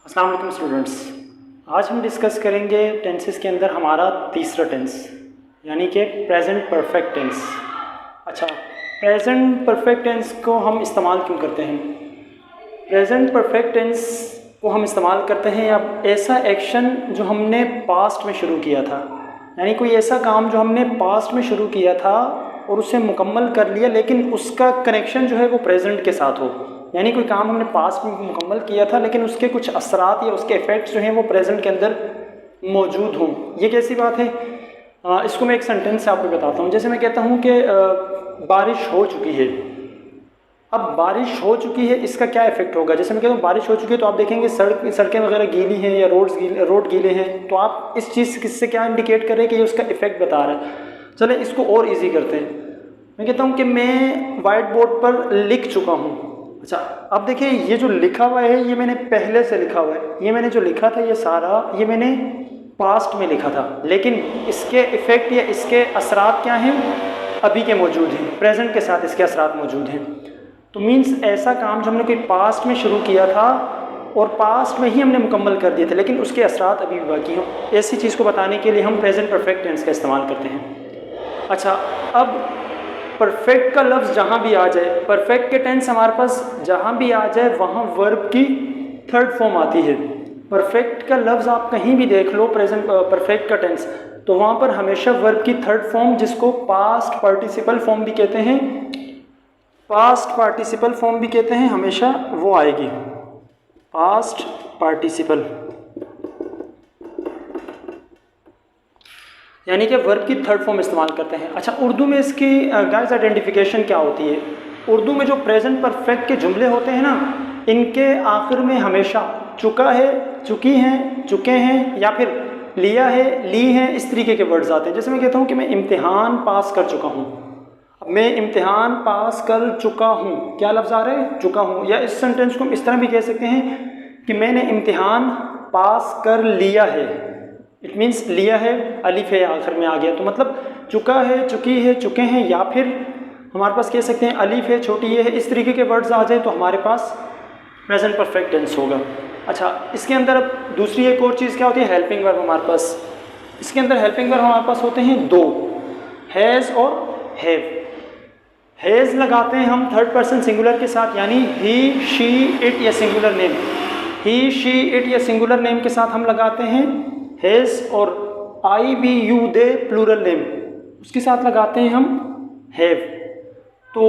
अस्सलाम वालेकुम स्टूडेंट्स। आज हम डिस्कस करेंगे टेंसेस के अंदर हमारा तीसरा टेंस यानी कि प्रेजेंट परफेक्ट टेंस। अच्छा, प्रेजेंट परफेक्ट टेंस को हम इस्तेमाल क्यों करते हैं? प्रेजेंट परफेक्ट टेंस को हम इस्तेमाल करते हैं या ऐसा एक्शन जो हमने पास्ट में शुरू किया था, यानी कोई ऐसा काम जो हमने पास्ट में शुरू किया था और उसे मुकम्मल कर लिया, लेकिन उसका कनेक्शन जो है वो प्रेजेंट के साथ हो। यानी कोई काम हमने पास्ट में मुकम्मल किया था लेकिन उसके कुछ असरात या उसके इफ़ेक्ट्स जो हैं वो प्रेजेंट के अंदर मौजूद हों। ये कैसी बात है? इसको मैं एक सेंटेंस से आपको बताता हूँ। जैसे मैं कहता हूँ कि बारिश हो चुकी है। अब बारिश हो चुकी है, इसका क्या इफेक्ट होगा? जैसे मैं कहता हूँ बारिश हो चुकी है तो आप देखेंगे सड़कें वगैरह गीली हैं या रोड गीले हैं, तो आप इस चीज़ किससे क्या इंडिकेट करें कि ये उसका इफेक्ट बता रहा है। चले इसको और ईजी करते हैं। मैं कहता हूँ कि मैं वाइट बोर्ड पर लिख चुका हूँ। अच्छा, अब देखिए ये जो लिखा हुआ है ये मैंने पहले से लिखा हुआ है। ये मैंने जो लिखा था ये सारा ये मैंने पास्ट में लिखा था, लेकिन इसके इफ़ेक्ट या इसके असरात क्या हैं? अभी के मौजूद हैं, प्रेजेंट के साथ इसके असरात मौजूद हैं। तो मीन्स ऐसा काम जो हमने कोई पास्ट में शुरू किया था और पास्ट में ही हमने मुकम्मल कर दिए थे, लेकिन उसके असरात अभी भी बाकी हों, ऐसी चीज़ को बताने के लिए हम प्रेजेंट परफेक्ट टेंस का इस्तेमाल करते हैं। अच्छा, अब परफेक्ट का लफ्ज़ जहाँ भी आ जाए, परफेक्ट के टेंस हमारे पास जहाँ भी आ जाए वहाँ वर्ब की थर्ड फॉर्म आती है। परफेक्ट का लफ्ज़ आप कहीं भी देख लो, प्रेजेंट परफेक्ट का टेंस, तो वहाँ पर हमेशा वर्ब की थर्ड फॉर्म, जिसको पास्ट पार्टिसिपल फॉर्म भी कहते हैं, पास्ट पार्टिसिपल फॉर्म भी कहते हैं, हमेशा वो आएगी, पास्ट पार्टिसिपल, यानी कि वर्ब की थर्ड फॉर्म इस्तेमाल करते हैं। अच्छा, उर्दू में इसकी गाइस आइडेंटिफिकेशन क्या होती है? उर्दू में जो प्रेजेंट परफेक्ट के जुमले होते हैं ना, इनके आखिर में हमेशा चुका है, चुकी हैं, चुके हैं या फिर लिया है, ली हैं, इस तरीके के वर्ड्स आते हैं। जैसे मैं कहता हूँ कि मैं इम्तिहान पास कर चुका हूँ। मैं इम्तिहान पास कर चुका हूँ, क्या लफ्ज़ आ रहे हैं? चुका हूँ। या इस सेंटेंस को हम इस तरह भी कह सकते हैं कि मैंने इम्तिहान पास कर लिया है। इट मीन्स लिया है, अलिफ है आखिर में आ गया, तो मतलब चुका है, चुकी है, चुके हैं, या फिर हमारे पास कह सकते हैं अलिफ है, छोटी ये है, इस तरीके के वर्ड्स आ जाए तो हमारे पास प्रेजेंट परफेक्ट टेंस होगा। अच्छा, इसके अंदर अब दूसरी एक और चीज़ क्या होती है? हेल्पिंग वर्ब हमारे पास। इसके अंदर हेल्पिंग वर्ब हमारे पास होते हैं दो, हैज़ और हैव। हैज़ लगाते हैं हम थर्ड पर्सन सिंगुलर के साथ, यानी ही, शी, इट या singular name, he, she, it या सिंगुलर नेम के साथ हम लगाते हैं हैज़, और I, we, you, they plural name, उसके साथ लगाते हैं हम हैव। तो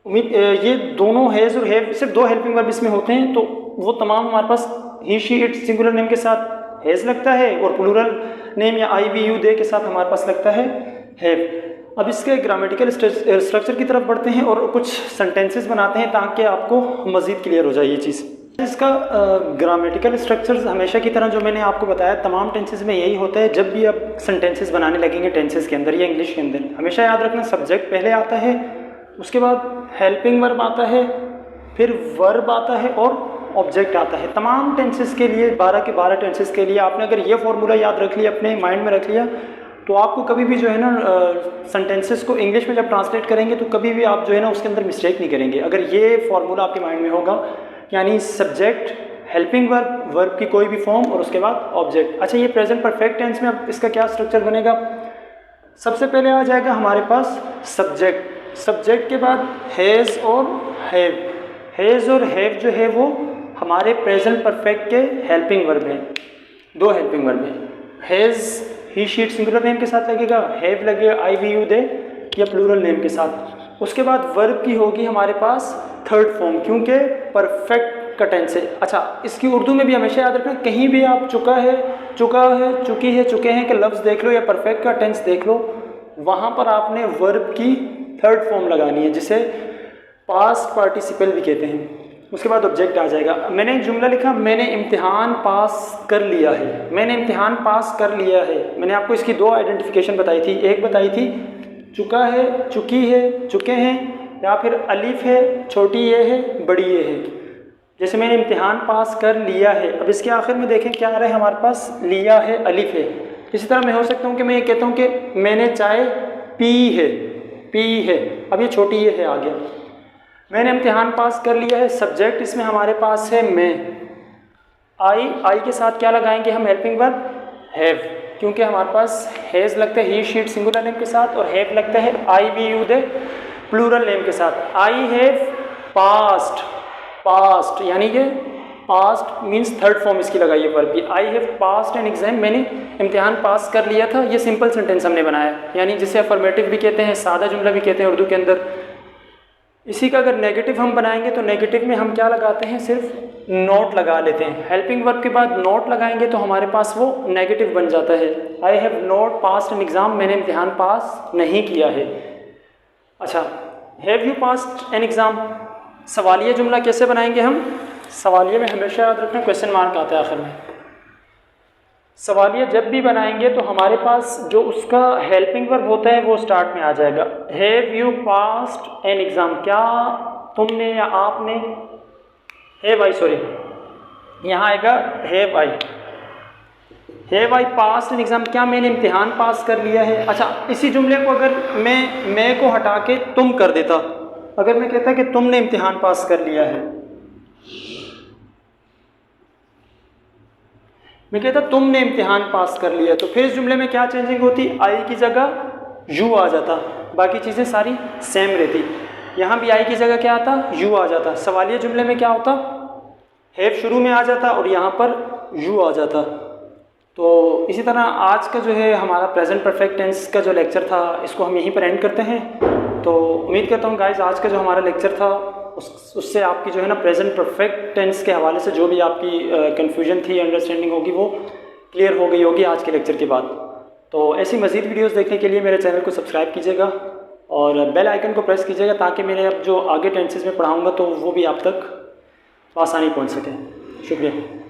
उम्मीद ये दोनों हैज़ और हैव, सिर्फ दो हेल्पिंग वर्ब इसमें होते हैं, तो वो तमाम हमारे पास ही, शी, इट सिंगुलर नेम के साथ हैज़ लगता है और प्लूरल नेम या आई, वी, यू, दे के साथ हमारे पास लगता है हैव। अब इसके ग्रामेटिकल स्ट्रक्चर की तरफ बढ़ते हैं और कुछ सेंटेंसेस बनाते हैं ताकि आपको मज़ीद क्लियर हो जाए ये चीज़। इसका ग्रामेटिकल स्ट्रक्चर्स हमेशा की तरह जो मैंने आपको बताया तमाम टेंसेस में यही होता है। जब भी आप सेंटेंसेस बनाने लगेंगे टेंसेस के अंदर या इंग्लिश के अंदर, हमेशा याद रखना सब्जेक्ट पहले आता है, उसके बाद हेल्पिंग वर्ब आता है, फिर वर्ब आता है और ऑब्जेक्ट आता है। तमाम टेंसेस के लिए 12 के 12 टेंसेस के लिए आपने अगर ये फार्मूला याद रख लिया, अपने माइंड में रख लिया, तो आपको कभी भी जो है ना सेंटेंसेस को इंग्लिश में जब ट्रांसलेट करेंगे तो कभी भी आप जो है ना उसके अंदर मिस्टेक नहीं करेंगे अगर ये फार्मूला आपके माइंड में होगा, यानी सब्जेक्ट, हेल्पिंग वर्ब, वर्ब की कोई भी फॉर्म और उसके बाद ऑब्जेक्ट। अच्छा, ये प्रेजेंट परफेक्ट टेंस में अब इसका क्या स्ट्रक्चर बनेगा? सबसे पहले आ जाएगा हमारे पास सब्जेक्ट, सब्जेक्ट के बाद हैज़ और हैव। हैज़ और हैव जो है वो हमारे प्रेजेंट परफेक्ट के हेल्पिंग वर्ब हैं, दो हेल्पिंग वर्ब हैं। Has he, she, it singular name के साथ लगेगा, हैव लगेगा आई, वी, यू, दे या प्लूरल नेम के साथ। उसके बाद वर्ब की होगी हमारे पास थर्ड फॉर्म, क्योंकि परफेक्ट का टेंस है। अच्छा, इसकी उर्दू में भी हमेशा याद रखना, कहीं भी आप चुका है, चुकी है, चुके हैं के लफ्ज़ देख लो या परफेक्ट का टेंस देख लो, वहाँ पर आपने वर्ब की थर्ड फॉर्म लगानी है, जिसे पास्ट पार्टिसिपल भी कहते हैं। उसके बाद ऑब्जेक्ट आ जाएगा। मैंने एक जुमला लिखा, मैंने इम्तिहान पास कर लिया है, मैंने इम्तिहान पास कर लिया है। मैंने आपको इसकी दो आइडेंटिफिकेशन बताई थी, एक बताई थी चुका है, चुकी है, चुके हैं, या फिर अलिफ है, छोटी ये है, बड़ी ये है। जैसे मैंने इम्तिहान पास कर लिया है, अब इसके आखिर में देखें क्या आ रहा है हमारे पास, लिया है, अलिफ है। इसी तरह मैं हो सकता हूँ कि मैं ये कहता हूँ कि मैंने चाय पी है, पी है, अब ये छोटी ये है आ गया। मैंने इम्तिहान पास कर लिया है, सब्जेक्ट इसमें हमारे पास है मैं। आई के साथ क्या लगाएंगे हम हेल्पिंग वर्ब? हैव, क्योंकि हमारे पास हैज़ लगता है ही शीट सिंगुलर नेम के साथ और हैव लगता है I we you they plural name के साथ। आई हैव पास्ट, पास्ट यानी कि पास्ट मीन्स थर्ड फॉर्म इसकी लगाइए वर्ब की। I have past an exam, मैंने इम्तिहान पास कर लिया था, ये सिंपल सेंटेंस हमने बनाया, यानी जिसे अफर्मेटिव भी कहते हैं, सादा जुमला भी कहते हैं उर्दू के अंदर। इसी का अगर नेगेटिव हम बनाएंगे तो नेगेटिव में हम क्या लगाते हैं? सिर्फ नोट लगा लेते हैं। हेल्पिंग वर्ब के बाद नोट लगाएंगे तो हमारे पास वो नेगेटिव बन जाता है। I have not passed an exam, मैंने इम्तिहान पास नहीं किया है। अच्छा, have you passed an exam, सवालिया जुमला कैसे बनाएंगे हम? सवालिया में हमेशा याद रखना क्वेश्चन मार्क आता है आखिर में। सवालिया जब भी बनाएंगे तो हमारे पास जो उसका हेल्पिंग वर्ब होता है वो स्टार्ट में आ जाएगा। Have you passed an exam, क्या तुमने या आपने, हैव आई, सॉरी यहाँ आएगा have I, have I passed an exam, क्या मैंने इम्तिहान पास कर लिया है। अच्छा, इसी जुमले को अगर मैं को हटा के तुम कर देता, अगर मैं कहता कि तुमने इम्तिहान पास कर लिया है, मैं कहता तुमने इम्तिहान पास कर लिया, तो फिर इस जुमले में क्या चेंजिंग होती? आई की जगह यू आ जाता, बाकी चीज़ें सारी सेम रहती। यहाँ भी आई की जगह क्या आता? यू आ जाता। सवालिया जुमले में क्या होता? हैव शुरू में आ जाता और यहाँ पर यू आ जाता। तो इसी तरह आज का जो है हमारा प्रेजेंट परफेक्ट टेंस का जो लेक्चर था, इसको हम यहीं पर एंड करते हैं। तो उम्मीद करता हूँ गाइस आज का जो हमारा लेक्चर था उससे आपकी जो है ना प्रेजेंट परफेक्ट टेंस के हवाले से जो भी आपकी कन्फ्यूजन थी, अंडरस्टैंडिंग होगी, वो क्लियर हो गई होगी आज के लेक्चर के बाद। तो ऐसी मज़ीद वीडियोस देखने के लिए मेरे चैनल को सब्सक्राइब कीजिएगा और बेल आइकन को प्रेस कीजिएगा ताकि मेरे अब जो आगे टेंसेस में पढ़ाऊँगा तो वो भी आप तक आसानी पहुँच सके। शुक्रिया।